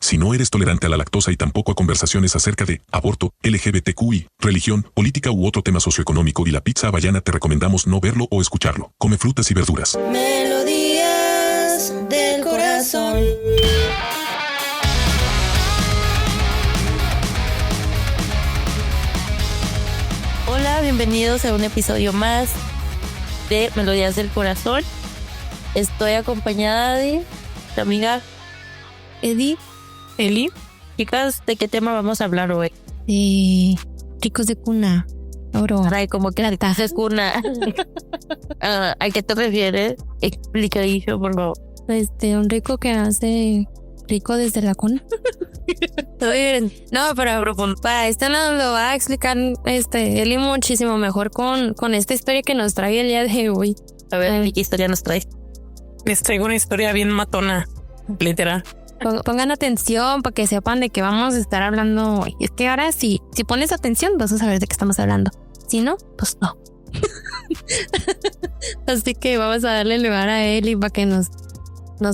Si no eres tolerante a la lactosa y tampoco a conversaciones acerca de aborto, LGBTQI, religión, política u otro tema socioeconómico y la pizza hawaiana, te recomendamos no verlo o escucharlo. Come frutas y verduras. Melodías del corazón. Hola, bienvenidos a un episodio más de Melodías del Corazón. Estoy acompañada de mi amiga Eli. Chicas, ¿de qué tema vamos a hablar hoy? Ricos de cuna. Oro. Ay, como que de cuna. ¿A qué te refieres? Explicadillo, por favor. Un rico que hace rico desde la cuna. Oye, no, pero para esto nos lo va a explicar Eli muchísimo mejor con esta historia que nos trae el día de hoy. A ver, ¿qué historia nos trae? Les traigo una historia bien matona, literal. Pongan atención para que sepan de qué vamos a estar hablando hoy. Es que ahora si pones atención vas a saber de qué estamos hablando. Si no, pues no. Así que vamos a darle lugar a Eli para que nos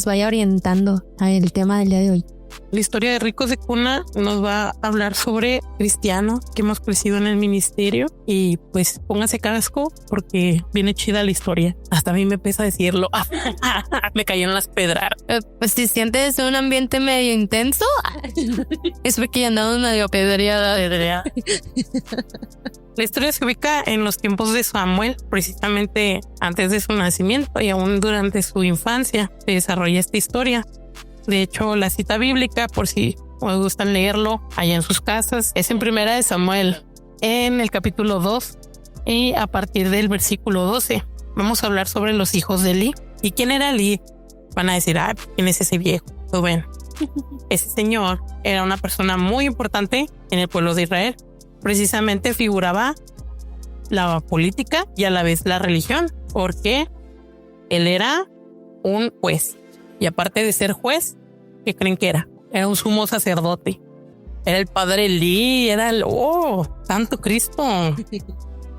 vaya orientando al tema del día de hoy. La historia de Ricos de Cuna nos va a hablar sobre cristianos que hemos crecido en el ministerio y pues póngase casco porque viene chida la historia. Hasta a mí me pesa decirlo. Me cayeron las pedras. Pues si sientes un ambiente medio intenso, es porque ya andamos medio pedreada. La historia se ubica en los tiempos de Samuel, precisamente antes de su nacimiento y aún durante su infancia se desarrolla esta historia. De hecho, la cita bíblica, por si os gustan leerlo allá en sus casas, es en Primera de Samuel, en el capítulo 2 y a partir del versículo 12. Vamos a hablar sobre los hijos de Eli. ¿Y quién era Eli? Van a decir, ¿quién es ese viejo? Pues bueno, ese señor era una persona muy importante en el pueblo de Israel. Precisamente figuraba la política y a la vez la religión, porque él era un juez. Y aparte de ser juez, ¿qué creen que era? Era un sumo sacerdote. Era el padre Eli, era el Santo Cristo.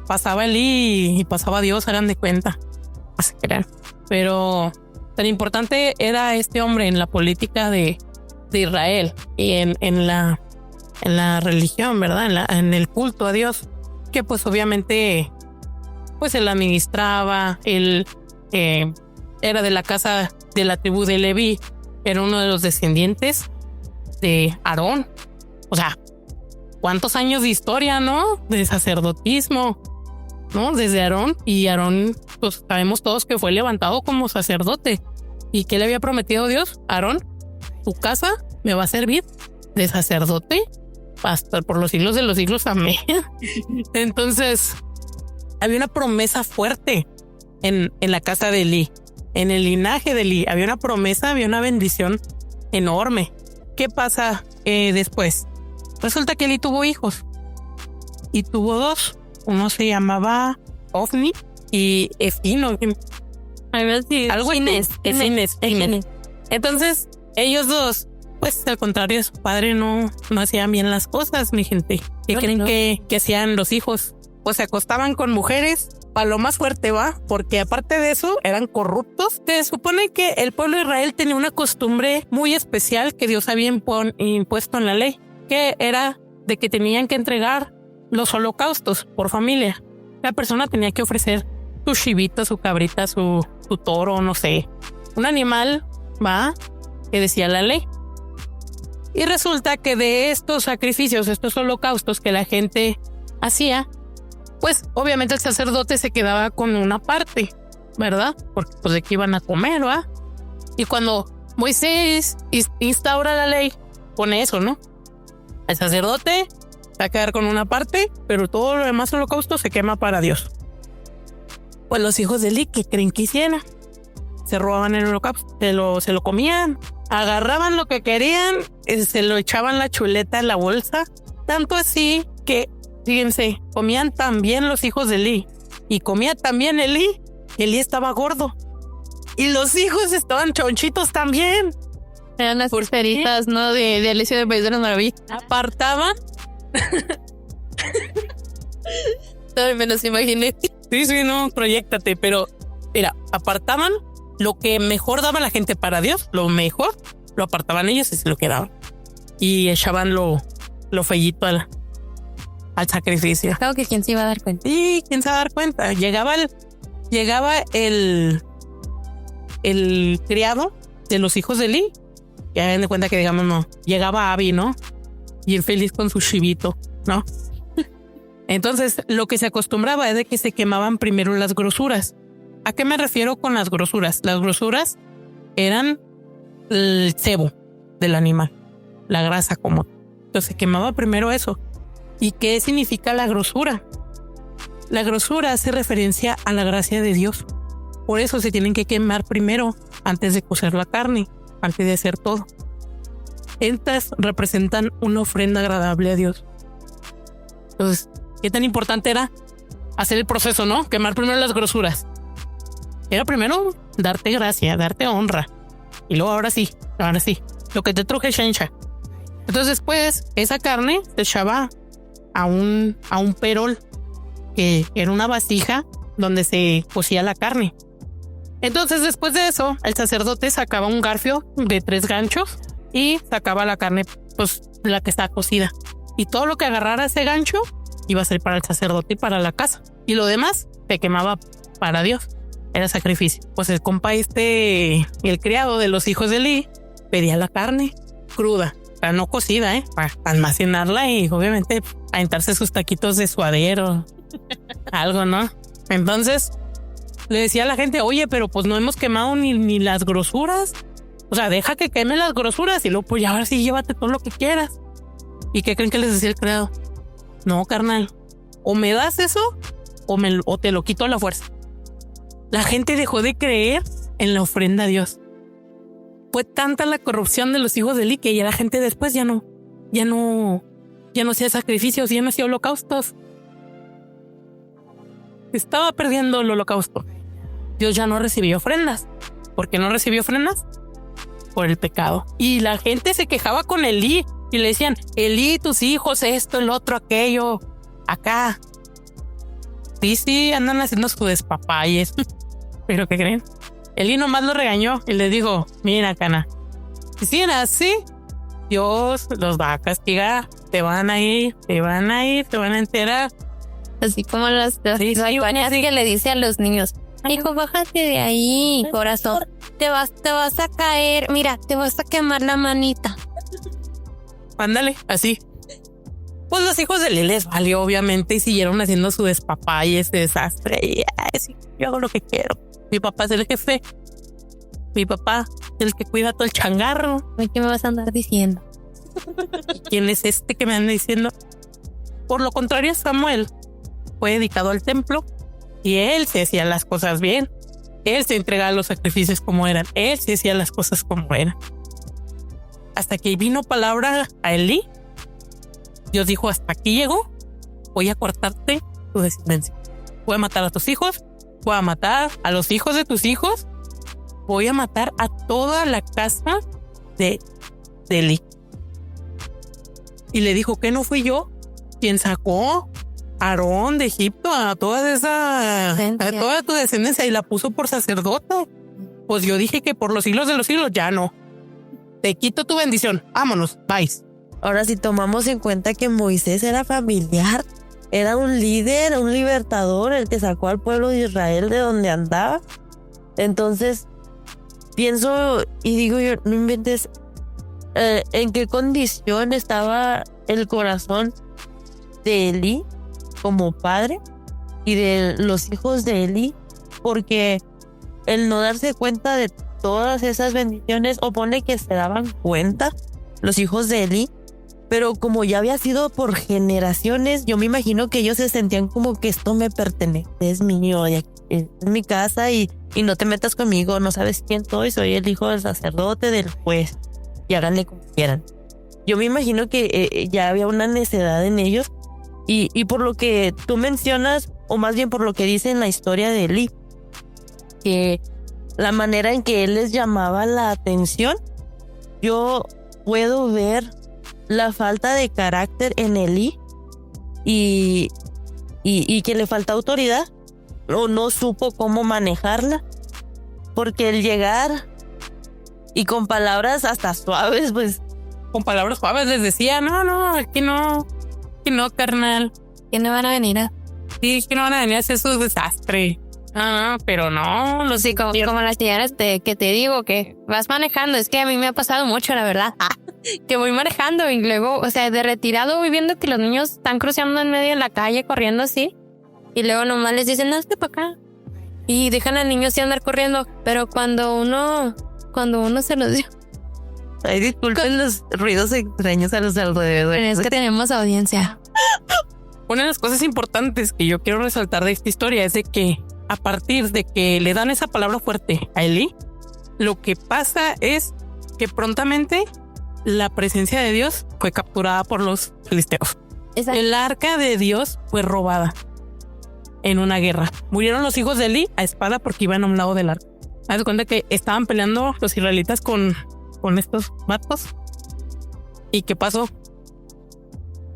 Pasaba Eli y pasaba Dios, hagan de cuenta. Pero tan importante era este hombre en la política de Israel y en la religión, ¿verdad? En el culto a Dios, que pues obviamente pues él administraba, él era de la casa de la tribu de Leví, era uno de los descendientes de Aarón. O sea, ¿cuántos años de historia, no? De sacerdotismo, ¿no? Desde Aarón, y Aarón, pues sabemos todos que fue levantado como sacerdote. ¿Y qué le había prometido Dios? Aarón, tu casa me va a servir de sacerdote pastor por los siglos de los siglos, amén. Entonces, había una promesa fuerte en la casa de Eli. En el linaje de Eli había una promesa, había una bendición enorme. ¿Qué pasa después? Resulta que Eli tuvo hijos y tuvo dos. Uno se llamaba Ofni y Efino. Algo Inés. Entonces, ellos dos, pues al contrario de su padre, no hacían bien las cosas, mi gente. ¿Qué creen que hacían los hijos? Pues se acostaban con mujeres. A lo más fuerte va, porque aparte de eso eran corruptos. Se supone que el pueblo de Israel tenía una costumbre muy especial que Dios había impuesto en la ley, que era de que tenían que entregar los holocaustos por familia. La persona tenía que ofrecer su chivita, su cabrita, su toro, no sé, un animal, va, que decía la ley. Y resulta que de estos sacrificios, estos holocaustos que la gente hacía, pues obviamente el sacerdote se quedaba con una parte, ¿verdad? Porque pues de qué iban a comer, ¿verdad? Y cuando Moisés instaura la ley, pone eso, ¿no? El sacerdote se va a quedar con una parte, pero todo lo demás holocausto se quema para Dios. Pues los hijos de Eli, ¿qué creen que hicieran? Se robaban el holocausto, se lo comían, agarraban lo que querían, se lo echaban la chuleta en la bolsa, tanto así que fíjense, comían también los hijos de Eli. Y comía también Eli. Eli estaba gordo. Y los hijos estaban chonchitos también. Eran las pulseritas, ¿no? De Alicia del País de las Maravillas. Apartaban. Me los imaginé. Sí, no, proyéctate. Pero, mira, apartaban lo que mejor daba la gente para Dios. Lo mejor lo apartaban ellos y se lo quedaban. y echaban lo fellito al sacrificio. Claro que quién se iba a dar cuenta. Sí, quién se va a dar cuenta. Llegaba el criado de los hijos de Eli. Ya den de cuenta que, digamos, no. Llegaba Abby, ¿no? Y el feliz con su chivito, ¿no? Entonces, lo que se acostumbraba es de que se quemaban primero las grosuras. ¿A qué me refiero con las grosuras? Las grosuras eran el cebo del animal, la grasa como. Entonces se quemaba primero eso. ¿Y qué significa la grosura? La grosura hace referencia a la gracia de Dios. Por eso se tienen que quemar primero antes de cocer la carne, antes de hacer todo. Estas representan una ofrenda agradable a Dios. Entonces, ¿qué tan importante era hacer el proceso, no? Quemar primero las grosuras. Era primero darte gracia, darte honra. Y luego ahora sí, lo que te truje Shencha. Entonces después, esa carne se echaba a un perol, que era una vasija donde se cocía la carne. Entonces después de eso, el sacerdote sacaba un garfio de 3 ganchos y sacaba la carne, pues la que está cocida. Y todo lo que agarrara ese gancho iba a ser para el sacerdote y para la casa. Y lo demás se quemaba para Dios. Era sacrificio. Pues el compa el criado de los hijos de Eli, pedía la carne cruda, o sea, no cocida, para almacenarla y obviamente aventarse sus taquitos de suadero, algo, ¿no? Entonces le decía a la gente, oye, pero pues no hemos quemado ni las grosuras. O sea, deja que queme las grosuras y luego pues ya ahora sí llévate todo lo que quieras. ¿Y qué creen que les decía el criado? No, carnal, o me das eso o te lo quito a la fuerza. La gente dejó de creer en la ofrenda a Dios. Fue tanta la corrupción de los hijos de Eli que ya la gente después ya no hacía sacrificios, ya no hacía holocaustos. Estaba perdiendo el holocausto. Dios ya no recibió ofrendas. ¿Por qué no recibió ofrendas? Por el pecado. Y la gente se quejaba con Eli y le decían, Eli, tus hijos, esto, el otro, aquello, acá. Sí, andan haciendo su despapayes. ¿Pero qué creen? Eli nomás lo regañó y le dijo, mira, cana, si siguen así, Dios los va a castigar. Te van a enterar. Así como las que le dice a los niños, hijo, bájate de ahí, corazón. Te vas a caer. Mira, te vas a quemar la manita. Ándale, así. Pues los hijos de Eli les valió, obviamente, y siguieron haciendo su despapalle, ese desastre. Y sí, yo hago lo que quiero. Mi papá es el jefe. Mi papá es el que cuida todo el changarro. ¿Qué me vas a andar diciendo? ¿Quién es este que me anda diciendo? Por lo contrario, Samuel fue dedicado al templo y él se hacía las cosas bien. Él se entregaba los sacrificios como eran. Él se hacía las cosas como eran. Hasta que vino palabra a Eli, Dios dijo, hasta aquí llegó, voy a cortarte tu descendencia. Voy a matar a tus hijos, voy a matar a los hijos de tus hijos, voy a matar a toda la casa de Eli. Y le dijo que no fui yo quien sacó a Aarón de Egipto, a toda tu descendencia y la puso por sacerdote. Pues yo dije que por los siglos de los siglos ya no. Te quito tu bendición. Vámonos, vais. Ahora, si tomamos en cuenta que Moisés era familiar, era un líder, un libertador, el que sacó al pueblo de Israel de donde andaba. Entonces, pienso y digo yo, no inventes, ¿en qué condición estaba el corazón de Eli como padre y de los hijos de Eli? Porque el no darse cuenta de todas esas bendiciones, o pone que se daban cuenta los hijos de Eli, pero como ya había sido por generaciones, yo me imagino que ellos se sentían como que esto me pertenece, es mío, es mi casa y no te metas conmigo, no sabes quién soy el hijo del sacerdote, del juez, y háganle como quieran. Yo me imagino que ya había una necedad en ellos y por lo que tú mencionas, o más bien por lo que dice en la historia de Eli, que la manera en que él les llamaba la atención, yo puedo ver la falta de carácter en Eli y que le falta autoridad o no supo cómo manejarla, porque el llegar y con palabras hasta suaves, pues con palabras suaves les decía, no, aquí no, carnal. Que no van a venir a... Sí, que no van a venir a hacer su desastre. Pero no, los Sí, como las señoras que te digo que vas manejando. Es que a mí me ha pasado mucho, la verdad. Que voy manejando y luego, o sea, de retirado voy viendo que los niños están cruzando en medio de la calle, corriendo así. Y luego nomás les dicen, no, para acá. Y dejan al niño así andar corriendo. Pero cuando uno se los dio... Ay, disculpen los ruidos extraños a los alrededores. Es que tenemos audiencia. Una de las cosas importantes que yo quiero resaltar de esta historia es de que a partir de que le dan esa palabra fuerte a Elí, lo que pasa es que prontamente la presencia de Dios fue capturada por los filisteos. Exacto. El arca de Dios fue robada en una guerra. Murieron los hijos de Elí a espada porque iban a un lado del arca. Haz de cuenta que estaban peleando los israelitas con estos vatos. ¿Y qué pasó?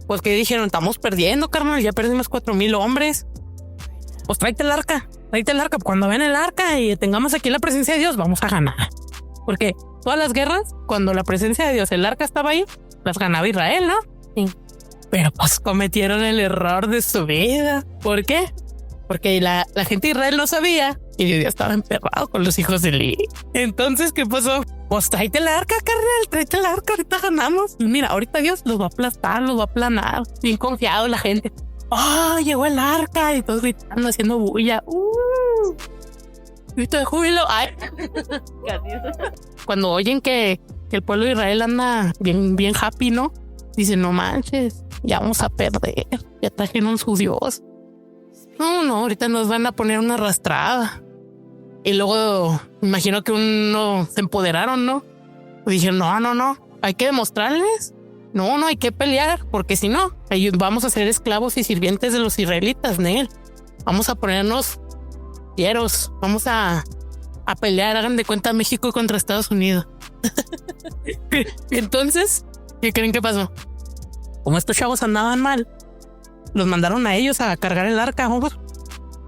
Pues que dijeron, estamos perdiendo, carnal, ya perdimos 4,000 hombres. Pues tráete el arca. Cuando ven el arca y tengamos aquí la presencia de Dios, vamos a ganar. Porque todas las guerras, cuando la presencia de Dios, el arca estaba ahí, las ganaba Israel, ¿no? Sí. Pero pues cometieron el error de su vida. ¿Por qué? Porque la gente de Israel no sabía que Dios ya estaba emperrado con los hijos de Elí. Entonces, ¿qué pasó? Pues tráete el arca, carnal, tráete el arca, ahorita ganamos. Y mira, ahorita Dios los va a aplastar, los va a aplanar. Bien confiado la gente. Llegó el arca y todos gritando, haciendo bulla. Grito de júbilo. Ay. Cuando oyen que el pueblo de Israel anda bien happy, ¿no? Dicen, no manches, ya vamos a perder. Ya trajeron su Dios. No, ahorita nos van a poner una arrastrada. Y luego, me imagino que uno se empoderaron, ¿no? Dijeron, no, hay que demostrarles. No, hay que pelear, porque si no, vamos a ser esclavos y sirvientes de los israelitas, Nel. Vamos a ponernos fieros, vamos a pelear, hagan de cuenta México contra Estados Unidos. Entonces, ¿qué creen que pasó? Como estos chavos andaban mal, los mandaron a ellos a cargar el arca.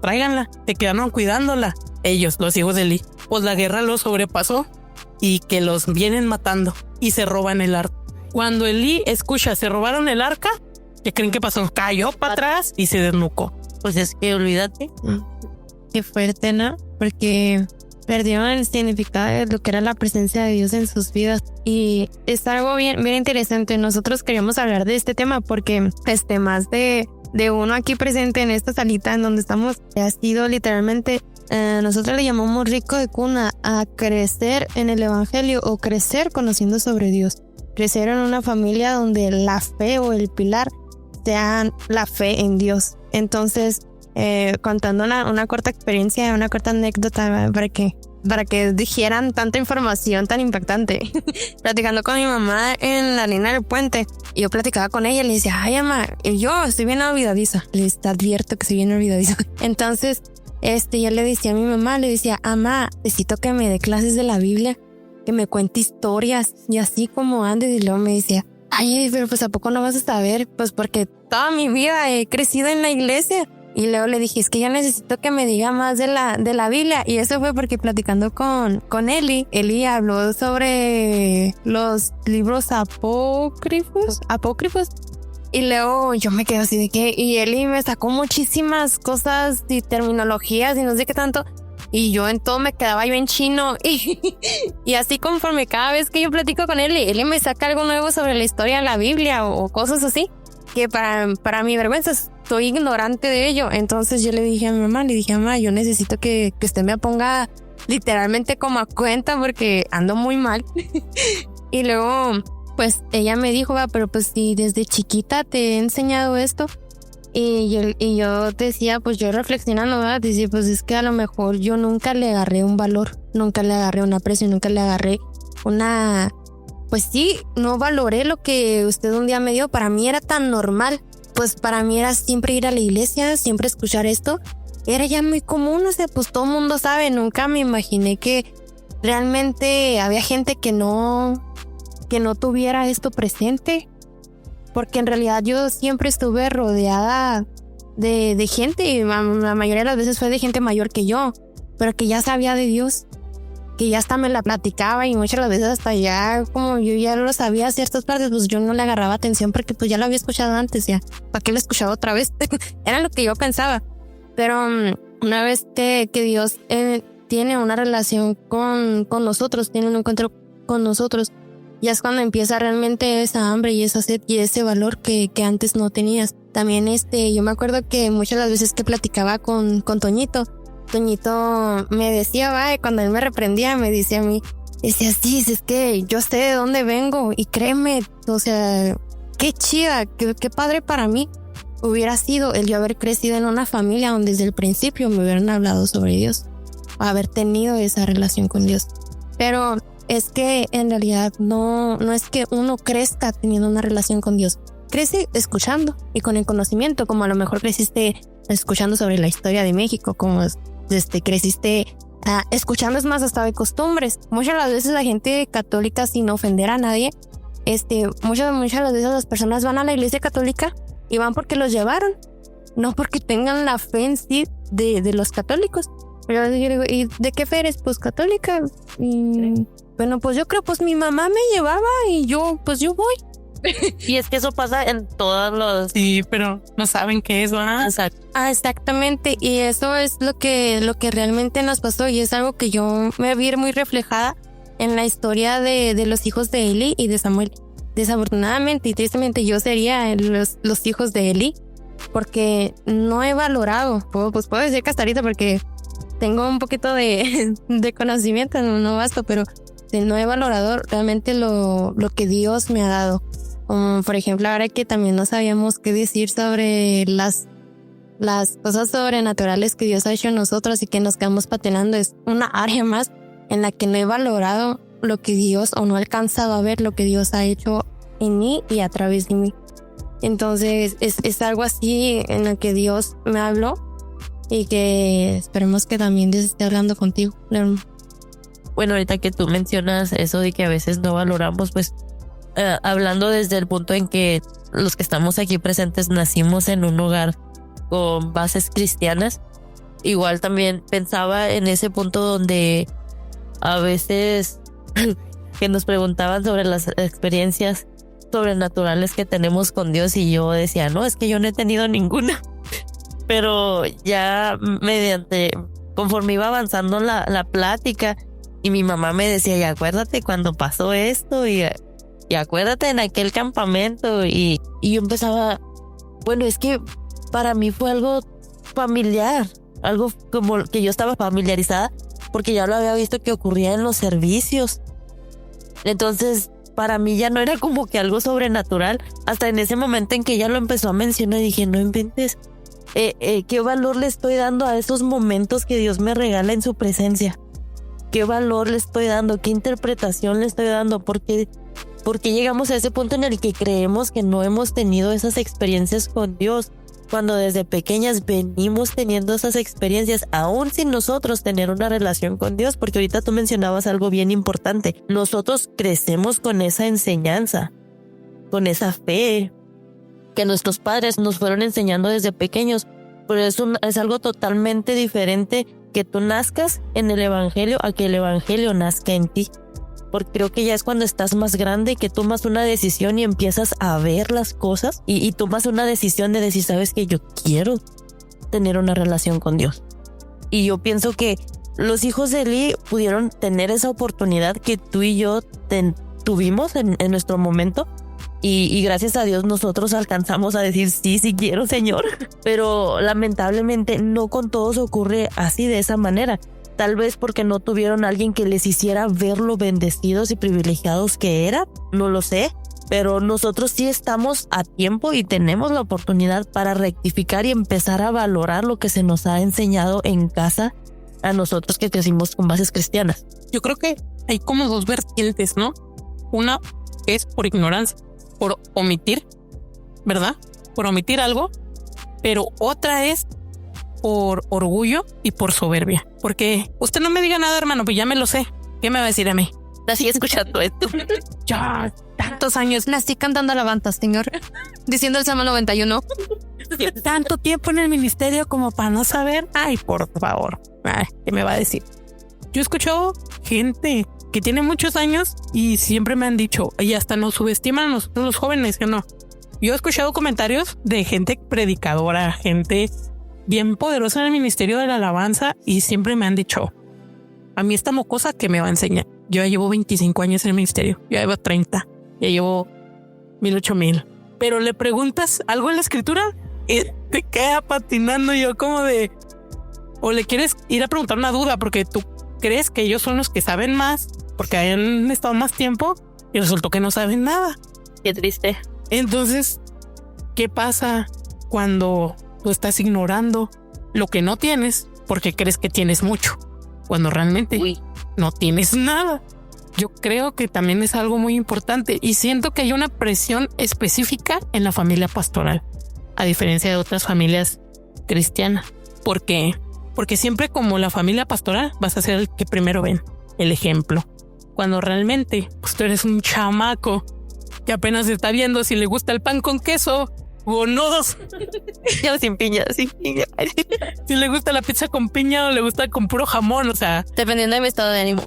Tráiganla, se quedaron cuidándola. Ellos, los hijos de Elí. Pues la guerra los sobrepasó y que los vienen matando y se roban el arca. Cuando Elí escucha, se robaron el arca, ¿qué creen que pasó? Cayó para atrás y se desnucó. Pues es que olvídate. Qué fuerte, ¿no? Porque perdieron el significado de lo que era la presencia de Dios en sus vidas. Y es algo bien interesante. Nosotros queríamos hablar de este tema porque más de uno aquí presente en esta salita en donde estamos ha sido literalmente, nosotros le llamamos rico de cuna a crecer en el evangelio o crecer conociendo sobre Dios. Crecer en una familia donde la fe o el pilar sea la fe en Dios. Entonces, contando una corta experiencia, una corta anécdota para que dijeran tanta información tan impactante. Platicando con mi mamá en la línea del puente, y yo platicaba con ella y le decía, ay, mamá, yo estoy bien olvidadiza. Les advierto que soy bien olvidadiza. Entonces, yo le decía a mi mamá, le decía, mamá, necesito que me dé clases de la Biblia, que me cuente historias y así como andes. Y luego me decía, ay, pero pues ¿a poco no vas a saber? Pues porque toda mi vida he crecido en la iglesia. Y luego le dije, es que ya necesito que me diga más de la Biblia. Y eso fue porque platicando con Eli habló sobre los libros apócrifos. Y luego yo me quedé así de que, y Eli me sacó muchísimas cosas y terminologías y no sé qué tanto. Y yo en todo me quedaba yo en chino. Y así conforme cada vez que yo platico con Eli me saca algo nuevo sobre la historia de la Biblia o cosas así, que para mi vergüenza estoy ignorante de ello. Entonces yo le dije a mi mamá, mamá, yo necesito que usted me ponga literalmente como a cuenta porque ando muy mal. Y luego pues ella me dijo, pero pues si desde chiquita te he enseñado esto. Y yo decía, pues yo reflexionando, ¿verdad? Decía, pues es que a lo mejor yo nunca le agarré un valor, nunca le agarré un aprecio, nunca le agarré pues sí, no valoré lo que usted un día me dio. Para mí era tan normal. Pues para mí era siempre ir a la iglesia, siempre escuchar esto. Era ya muy común, o sea, pues todo el mundo sabe. Nunca me imaginé que realmente había gente que no tuviera esto presente. Porque en realidad yo siempre estuve rodeada de gente, y la mayoría de las veces fue de gente mayor que yo, pero que ya sabía de Dios, que ya hasta me la platicaba y muchas veces hasta ya como yo ya lo sabía ciertas partes, pues yo no le agarraba atención porque pues ya lo había escuchado antes, ya, ¿para qué lo escuchaba otra vez? Era lo que yo pensaba. Pero una vez que Dios tiene una relación con nosotros, tiene un encuentro con nosotros, ya es cuando empieza realmente esa hambre y esa sed y ese valor que antes no tenías. También yo me acuerdo que muchas de las veces que platicaba con Toñito me decía, cuando él me reprendía, me decía a mí, decía, sí, es que yo sé de dónde vengo y créeme, o sea, qué chida, qué padre para mí hubiera sido el yo haber crecido en una familia donde desde el principio me hubieran hablado sobre Dios, haber tenido esa relación con Dios. Pero es que en realidad no es que uno crezca teniendo una relación con Dios. Crece escuchando y con el conocimiento, como a lo mejor creciste escuchando sobre la historia de México, como creciste escuchando, es más, hasta de costumbres. Muchas de las veces la gente católica, sin ofender a nadie, muchas de las veces las personas van a la iglesia católica y van porque los llevaron, no porque tengan la fe en sí de los católicos. Yo digo, ¿y de qué fe eres? Pues católica. Bueno, pues yo creo, pues mi mamá me llevaba y yo voy. Y es que eso pasa en todos los... Sí, pero no saben qué es, ¿verdad? Exacto. Exactamente. Y eso es lo que realmente nos pasó. Y es algo que yo me vi muy reflejada en la historia de los hijos de Eli y de Samuel. Desafortunadamente y tristemente yo sería los hijos de Eli, porque no he valorado, pues puedo decir que hasta ahorita porque tengo un poquito de conocimiento, no basta, pero no he valorado realmente lo que Dios me ha dado. Por ejemplo, ahora que también no sabíamos qué decir sobre las cosas sobrenaturales que Dios ha hecho en nosotros y que nos quedamos patinando, es una área más en la que no he valorado lo que Dios, o no he alcanzado a ver lo que Dios ha hecho en mí y a través de mí. Entonces es algo así en lo que Dios me habló y que esperemos que también Dios esté hablando contigo. Bueno, ahorita que tú mencionas eso de que a veces no valoramos, pues hablando desde el punto en que los que estamos aquí presentes nacimos en un hogar con bases cristianas, igual también pensaba en ese punto donde a veces que nos preguntaban sobre las experiencias sobrenaturales que tenemos con Dios y yo decía, no, es que yo no he tenido ninguna. Pero ya conforme iba avanzando la plática y mi mamá me decía, y acuérdate cuando pasó esto y acuérdate en aquel campamento y yo empezaba, bueno, es que para mí fue algo familiar, algo como que yo estaba familiarizada porque ya lo había visto que ocurría en los servicios. Entonces para mí ya no era como que algo sobrenatural, hasta en ese momento en que ella lo empezó a mencionar dije, no inventes, qué valor le estoy dando a esos momentos que Dios me regala en su presencia, qué valor le estoy dando, qué interpretación le estoy dando, porque llegamos a ese punto en el que creemos que no hemos tenido esas experiencias con Dios, cuando desde pequeñas venimos teniendo esas experiencias, aún sin nosotros tener una relación con Dios, porque ahorita tú mencionabas algo bien importante. Nosotros crecemos con esa enseñanza, con esa fe que nuestros padres nos fueron enseñando desde pequeños, pero es algo totalmente diferente que tú nazcas en el evangelio a que el evangelio nazca en ti. Porque creo que ya es cuando estás más grande que tomas una decisión y empiezas a ver las cosas y tomas una decisión de decir, sabes que yo quiero tener una relación con Dios. Y yo pienso que los hijos de Eli pudieron tener esa oportunidad que tú y yo tuvimos en nuestro momento. Y gracias a Dios nosotros alcanzamos a decir, sí quiero, Señor. Pero lamentablemente no con todos ocurre así, de esa manera. Tal vez porque no tuvieron a alguien que les hiciera ver lo bendecidos y privilegiados que eran, no lo sé, pero nosotros sí estamos a tiempo y tenemos la oportunidad para rectificar y empezar a valorar lo que se nos ha enseñado en casa a nosotros que crecimos con bases cristianas. Yo creo que hay como dos vertientes, ¿no? Una es por ignorancia, por omitir, ¿verdad? Por omitir algo, pero otra es por orgullo y por soberbia. Porque usted no me diga nada, hermano, pues ya me lo sé. ¿Qué me va a decir a mí? Nací escuchando esto. Ya, tantos años. Nací cantando alabanzas, Señor. Diciendo el Salmo 91. Tanto tiempo en el ministerio como para no saber. Ay, por favor. Ay, ¿qué me va a decir? Yo escucho gente que tiene muchos años y siempre me han dicho, y hasta nos subestiman a nosotros los jóvenes, que no. Yo he escuchado comentarios de gente predicadora, gente bien poderosa en el ministerio de la alabanza y siempre me han dicho, a mí esta mocosa que me va a enseñar. Yo ya llevo 25 años en el ministerio, yo ya llevo 30, ya llevo 1000, pero le preguntas algo en la escritura y te queda patinando. Yo como de, o le quieres ir a preguntar una duda porque tú crees que ellos son los que saben más porque hayan estado más tiempo y resultó que no saben nada. Qué triste. Entonces, ¿qué pasa cuando tú estás ignorando lo que no tienes porque crees que tienes mucho cuando realmente no tienes nada? Yo creo que también es algo muy importante y siento que hay una presión específica en la familia pastoral, a diferencia de otras familias cristianas. ¿Por qué? Porque siempre como la familia pastoral vas a ser el que primero ven, el ejemplo. Cuando realmente pues tú eres un chamaco que apenas está viendo si le gusta el pan con queso o no. Yo sin piña, sin piña. Si le gusta la pizza con piña o le gusta con puro jamón, o sea. Dependiendo de mi estado de ánimo.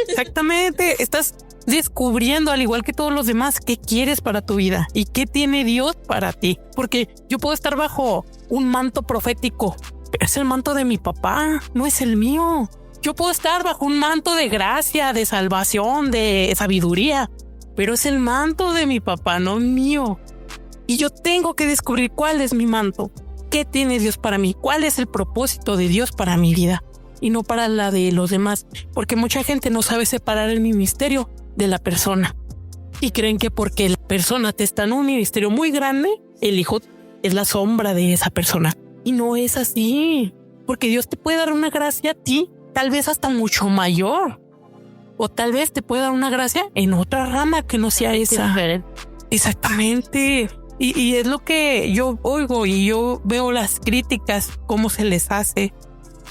Exactamente. Estás descubriendo, al igual que todos los demás, qué quieres para tu vida y qué tiene Dios para ti. Porque yo puedo estar bajo un manto profético, pero es el manto de mi papá, no es el mío. Yo puedo estar bajo un manto de gracia, de salvación, de sabiduría, pero es el manto de mi papá, no mío. Y yo tengo que descubrir cuál es mi manto, qué tiene Dios para mí, cuál es el propósito de Dios para mi vida y no para la de los demás, porque mucha gente no sabe separar el ministerio de la persona y creen que porque la persona te está en un ministerio muy grande, el hijo es la sombra de esa persona y no es así, porque Dios te puede dar una gracia a ti, tal vez hasta mucho mayor, o tal vez te puede dar una gracia en otra rama que no sea esa. Exactamente. Y es lo que yo oigo y yo veo las críticas, cómo se les hace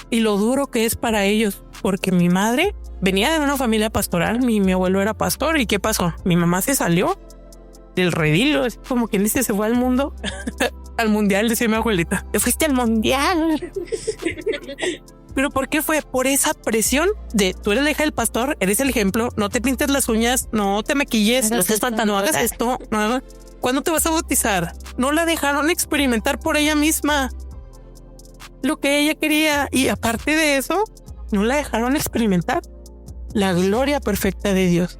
y lo duro que es para ellos. Porque mi madre venía de una familia pastoral, mi abuelo era pastor. ¿Y qué pasó? Mi mamá se salió del redil, es como quien dice, se fue al mundo, al mundial, decía mi abuelita. Te fuiste al mundial. ¿Pero por qué fue? Por esa presión de tú eres la hija del pastor, eres el ejemplo, no te pintes las uñas, no te maquilles, no estés no hagas esto, no hagas. ¿Cuándo te vas a bautizar? No la dejaron experimentar por ella misma lo que ella quería y aparte de eso, no la dejaron experimentar la gloria perfecta de Dios.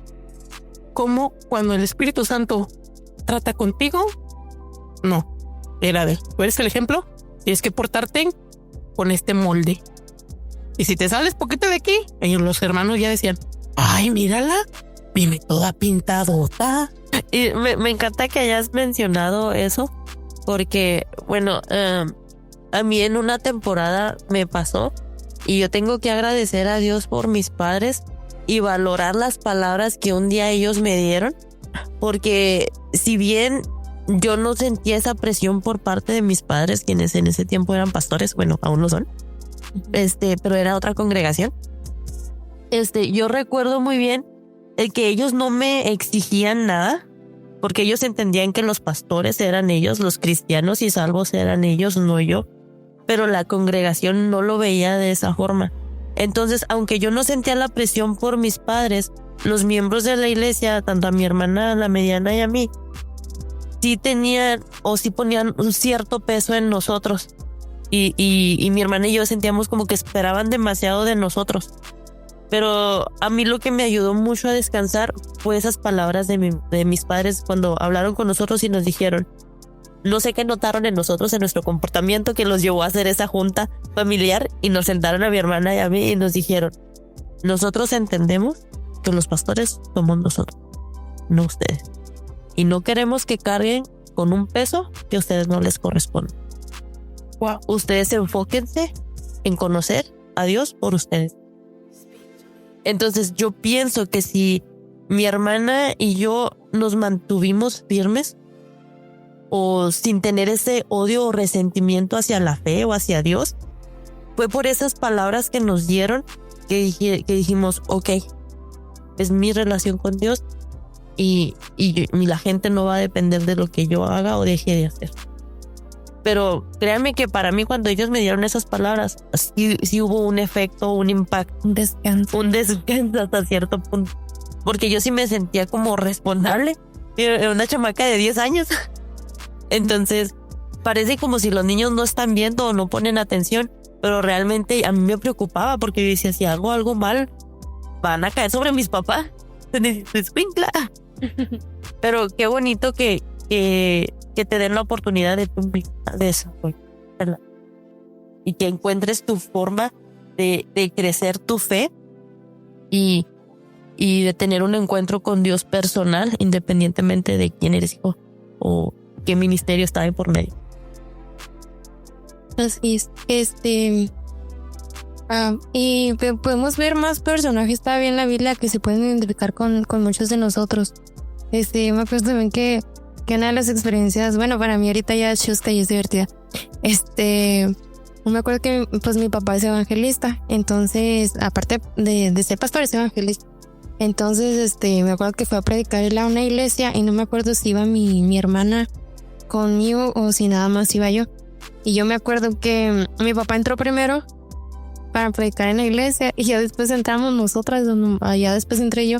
Como cuando el Espíritu Santo trata contigo, no, era de tú eres el ejemplo, tienes que portarte con este molde. Y si te sales poquito de aquí, ellos los hermanos ya decían, ay, mírala, viene toda pintadota. Y me encanta que hayas mencionado eso, porque, bueno, a mí en una temporada me pasó y yo tengo que agradecer a Dios por mis padres y valorar las palabras que un día ellos me dieron, porque si bien yo no sentía esa presión por parte de mis padres, quienes en ese tiempo eran pastores, bueno, aún lo son, pero era otra congregación. Yo recuerdo muy bien el que ellos no me exigían nada, porque ellos entendían que los pastores eran ellos, los cristianos y salvos eran ellos, no yo. Pero la congregación no lo veía de esa forma. Entonces, aunque yo no sentía la presión por mis padres, los miembros de la iglesia, tanto a mi hermana, la mediana y a mí, sí tenían o sí ponían un cierto peso en nosotros. Y mi hermana y yo sentíamos como que esperaban demasiado de nosotros. Pero a mí lo que me ayudó mucho a descansar fue esas palabras de mis padres cuando hablaron con nosotros y nos dijeron, no sé qué notaron en nosotros, en nuestro comportamiento, que los llevó a hacer esa junta familiar y nos sentaron a mi hermana y a mí y nos dijeron, nosotros entendemos que los pastores somos nosotros, no ustedes. Y no queremos que carguen con un peso que a ustedes no les corresponde. Wow. Ustedes enfóquense en conocer a Dios por ustedes. Entonces yo pienso que si mi hermana y yo nos mantuvimos firmes o sin tener ese odio o resentimiento hacia la fe o hacia Dios, fue por esas palabras que nos dieron que dijimos, ok, es mi relación con Dios y la gente no va a depender de lo que yo haga o deje de hacer. Pero créanme que para mí cuando ellos me dieron esas palabras, sí hubo un efecto, un impacto. Un descanso hasta cierto punto. Porque yo sí me sentía como responsable. Era una chamaca de 10 años. Entonces, parece como si los niños no están viendo o no ponen atención. Pero realmente a mí me preocupaba porque yo decía, si hago algo mal, van a caer sobre mis papás. Escuincla. Pero qué bonito que te den la oportunidad de eso. Y que encuentres tu forma de crecer tu fe y de tener un encuentro con Dios personal, independientemente de quién eres hijo o qué ministerio está ahí por medio. Así es. Y podemos ver más personajes todavía en la Biblia que se pueden identificar con muchos de nosotros. Me acuerdo también que una de las experiencias, bueno, para mí ahorita ya es chusca y es divertida. Me acuerdo que pues mi papá es evangelista, entonces aparte de ser pastor es evangelista. Entonces me acuerdo que fue a predicar él a una iglesia y no me acuerdo si iba mi hermana conmigo o si nada más iba yo. Y yo me acuerdo que mi papá entró primero para predicar en la iglesia y ya después entramos nosotras, allá después entré yo.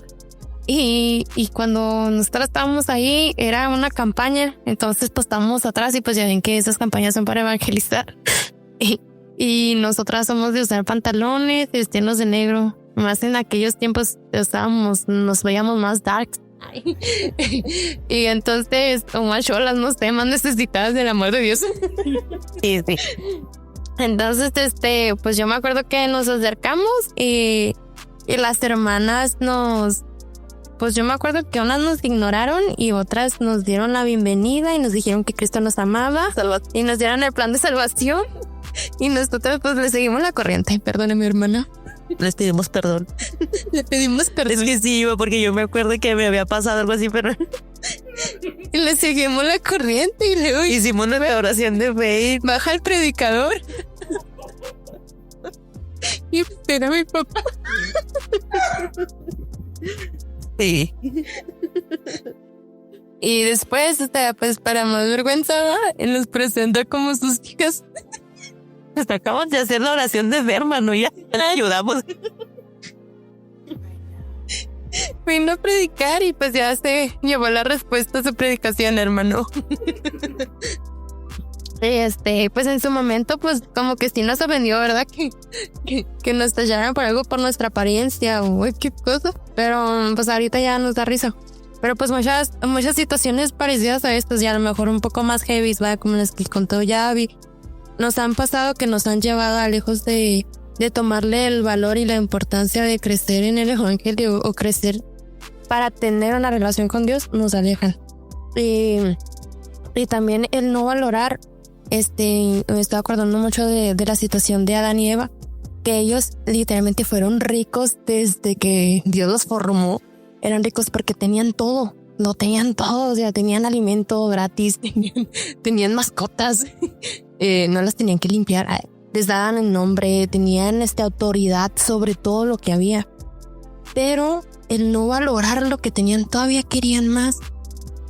Y cuando nosotros estábamos ahí era una campaña, entonces pues estábamos atrás y pues ya ven que esas campañas son para evangelizar. Y nosotras somos de usar pantalones vestidos de negro. Más en aquellos tiempos nos veíamos más darks. Y entonces, o más cholas, no sé, más necesitadas del amor de Dios. Sí. Entonces, pues yo me acuerdo que nos acercamos y las hermanas pues yo me acuerdo que unas nos ignoraron y otras nos dieron la bienvenida y nos dijeron que Cristo nos amaba y nos dieron el plan de salvación y nosotros pues le seguimos la corriente. Perdóneme, hermana. Les pedimos perdón. Le pedimos perdón. Es que sí, porque yo me acuerdo que me había pasado algo así, pero... Y le seguimos la corriente y luego hicimos una oración de fe. Baja el predicador. Y era mi papá. Sí. Y después, pues para más vergüenza, nos presenta como sus hijas. Hasta acabamos de hacer la oración de fe, hermano, ya le ayudamos. Vino a predicar y pues ya se llevó la respuesta a su predicación, hermano. Pues en su momento, pues como que sí nos ofendió, ¿verdad? Que nos tallaran por algo por nuestra apariencia o qué cosa. Pero pues ahorita ya nos da risa. Pero pues muchas situaciones parecidas a estas, ya a lo mejor un poco más heavy, ¿verdad? Como las que contó Yavi, nos han pasado que nos han llevado a lejos de tomarle el valor y la importancia de crecer en el evangelio o crecer para tener una relación con Dios, nos alejan. Y también el no valorar, me estoy acordando mucho de la situación de Adán y Eva, que ellos literalmente fueron ricos desde que Dios los formó. Eran ricos porque tenían todo, lo tenían todo, o sea, tenían alimento gratis, tenían mascotas, no las tenían que limpiar, les daban el nombre, tenían autoridad sobre todo lo que había. Pero el no valorar lo que tenían, todavía querían más.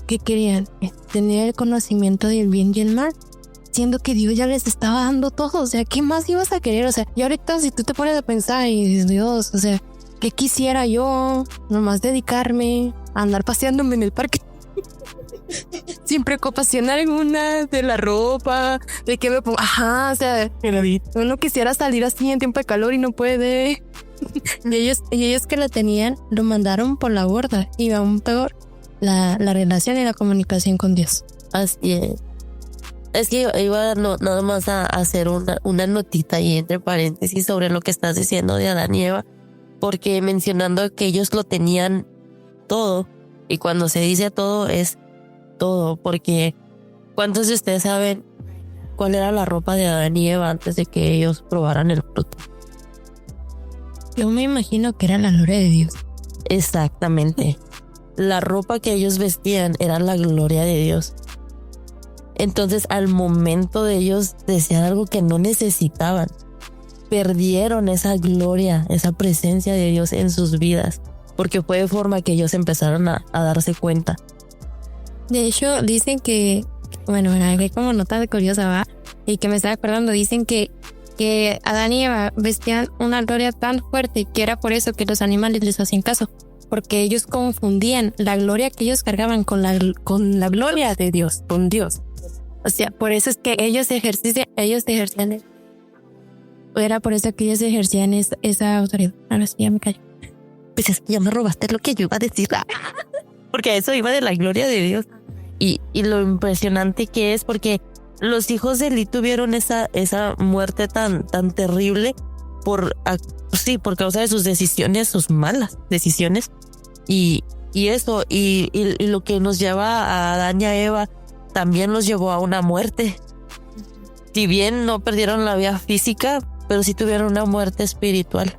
¿Qué querían? Tener el conocimiento del bien y el mal, siendo que Dios ya les estaba dando todo. O sea, ¿qué más ibas a querer? O sea, y ahorita si tú te pones a pensar y dices, Dios, o sea, ¿qué quisiera yo? Nomás dedicarme a andar paseándome en el parque sin preocupación alguna de la ropa, de que me pongo, o sea, uno quisiera salir así en tiempo de calor y no puede. Y ellos que la tenían lo mandaron por la borda, y aún peor, la relación y la comunicación con Dios. Así es. Es que iba nada más a hacer una notita ahí entre paréntesis sobre lo que estás diciendo de Adán y Eva, porque mencionando que ellos lo tenían todo, y cuando se dice todo es todo, porque ¿cuántos de ustedes saben cuál era la ropa de Adán y Eva antes de que ellos probaran el fruto? Yo me imagino que era la gloria de Dios. Exactamente. La ropa que ellos vestían era la gloria de Dios. Entonces, al momento de ellos desear algo que no necesitaban, perdieron esa gloria, esa presencia de Dios en sus vidas, porque fue de forma que ellos empezaron a darse cuenta. De hecho, dicen que bueno, hay como nota de curiosa, ¿va? Y que me estaba acordando, dicen que Adán y Eva vestían una gloria tan fuerte que era por eso que los animales les hacían caso, porque ellos confundían la gloria que ellos cargaban con la gloria de Dios, con Dios. O sea, por eso es que ellos ejercían, era por eso que ellos ejercían esa autoridad. Ahora sí, ya me callo. Pues es que ya me robaste lo que yo iba a decir. Porque eso iba de la gloria de Dios. Y lo impresionante que es, porque los hijos de Eli tuvieron esa muerte tan terrible por causa de sus decisiones, sus malas decisiones. Y eso, y lo que nos lleva a Adán y a Eva también los llevó a una muerte. Si bien no perdieron la vida física, pero sí tuvieron una muerte espiritual.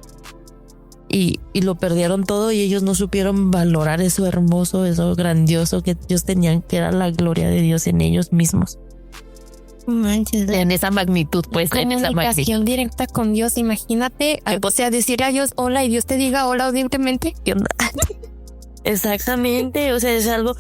Y lo perdieron todo y ellos no supieron valorar eso hermoso, eso grandioso que ellos tenían, que era la gloria de Dios en ellos mismos. Manches. En esa magnitud, pues. Comunicación directa con Dios, imagínate. O sea, decirle a Dios hola y Dios te diga hola audiblemente. ¿Qué onda? Exactamente, o sea, es algo...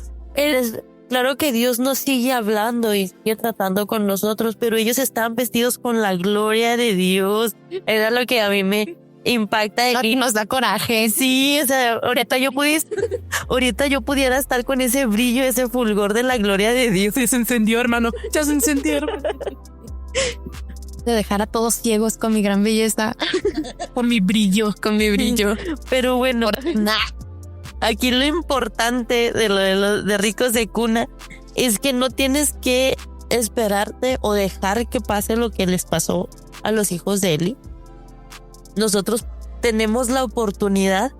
Claro que Dios nos sigue hablando y sigue tratando con nosotros, pero ellos estaban vestidos con la gloria de Dios. Era lo que a mí me impacta y nos da coraje. Sí, o sea, ahorita yo pudiera estar con ese brillo, ese fulgor de la gloria de Dios. Sí, se encendió, hermano. Ya se encendió, hermano. De dejar a todos ciegos con mi gran belleza. Con mi brillo. Pero bueno, aquí lo importante de lo de ricos de cuna es que no tienes que esperarte o dejar que pase lo que les pasó a los hijos de Eli. Nosotros tenemos la oportunidad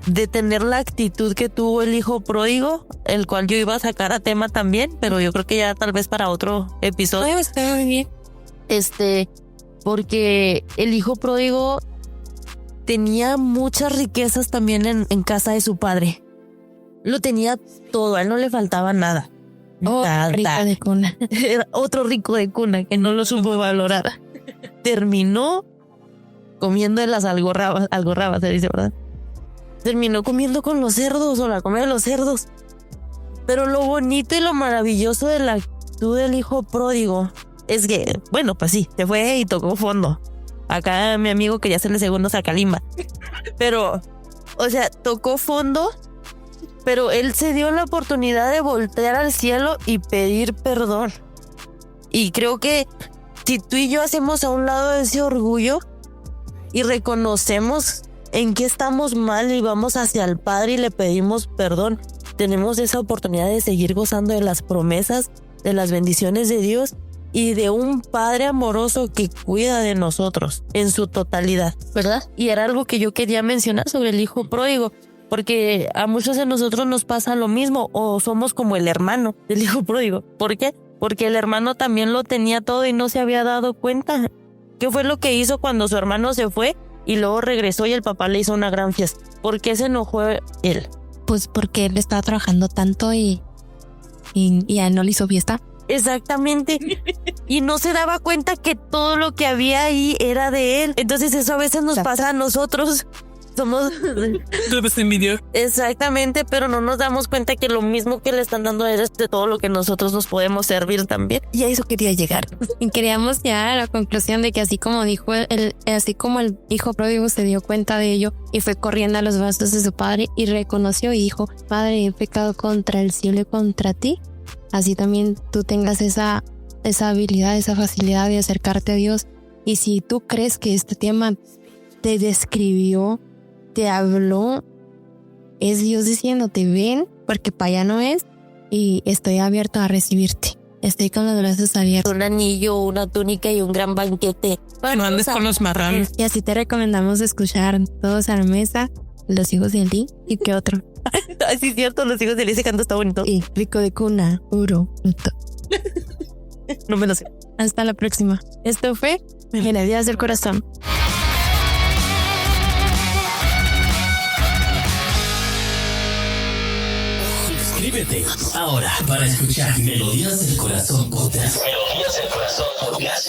de tener la actitud que tuvo el hijo pródigo, el cual yo iba a sacar a tema también, pero yo creo que ya tal vez para otro episodio. Está muy bien. Porque el hijo pródigo tenía muchas riquezas también en casa de su padre. Lo tenía todo, a él no le faltaba nada. Rico de cuna. Era otro rico de cuna que no lo supo valorar. Terminó comiendo de las algarrabas, se dice, ¿verdad? Terminó comiendo con los cerdos o la comida de los cerdos. Pero lo bonito y lo maravilloso de la actitud del hijo pródigo es que, bueno, pues sí, se fue y tocó fondo. Acá mi amigo quería hacerle segundos a Kalimba. Pero, o sea, tocó fondo, pero él se dio la oportunidad de voltear al cielo y pedir perdón. Y creo que si tú y yo hacemos a un lado ese orgullo y reconocemos en qué estamos mal y vamos hacia el Padre y le pedimos perdón, tenemos esa oportunidad de seguir gozando de las promesas, de las bendiciones de Dios y de un Padre amoroso que cuida de nosotros en su totalidad, ¿verdad? Y era algo que yo quería mencionar sobre el hijo pródigo, porque a muchos de nosotros nos pasa lo mismo, o somos como el hermano del hijo pródigo. ¿Por qué? Porque el hermano también lo tenía todo y no se había dado cuenta. ¿Qué fue lo que hizo cuando su hermano se fue y luego regresó y el papá le hizo una gran fiesta? ¿Por qué se enojó él? Pues porque él estaba trabajando tanto y a él no le hizo fiesta. Exactamente. Y no se daba cuenta que todo lo que había ahí era de él. Entonces eso a veces nos pasa a nosotros. Somos... Exactamente, pero no nos damos cuenta que lo mismo que le están dando a él es de todo lo que nosotros nos podemos servir también. Y a eso quería llegar. Y queríamos llegar a la conclusión de que así como el hijo pródigo se dio cuenta de ello y fue corriendo a los brazos de su padre y reconoció y dijo: Padre, he pecado contra el cielo y contra ti. Así también tú tengas esa habilidad, esa facilidad de acercarte a Dios. Y si tú crees que este tema te describió, te habló, es Dios diciéndote: ven, porque para allá no es, y estoy abierto a recibirte. Estoy con los brazos abiertos. Un anillo, una túnica y un gran banquete. No andes con los marranos. Y así te recomendamos escuchar Todos a la Mesa, Los Hijos de Eli, ¿y qué otro? Sí, es cierto, Los Hijos de Eli, ese canto está bonito. Y Rico de Cuna, Uro, Luto. No me lo sé. Hasta la próxima. Esto fue Melodías del Corazón. Suscríbete ahora para escuchar Melodías del Corazón Podcast. Melodías del Corazón Podcast.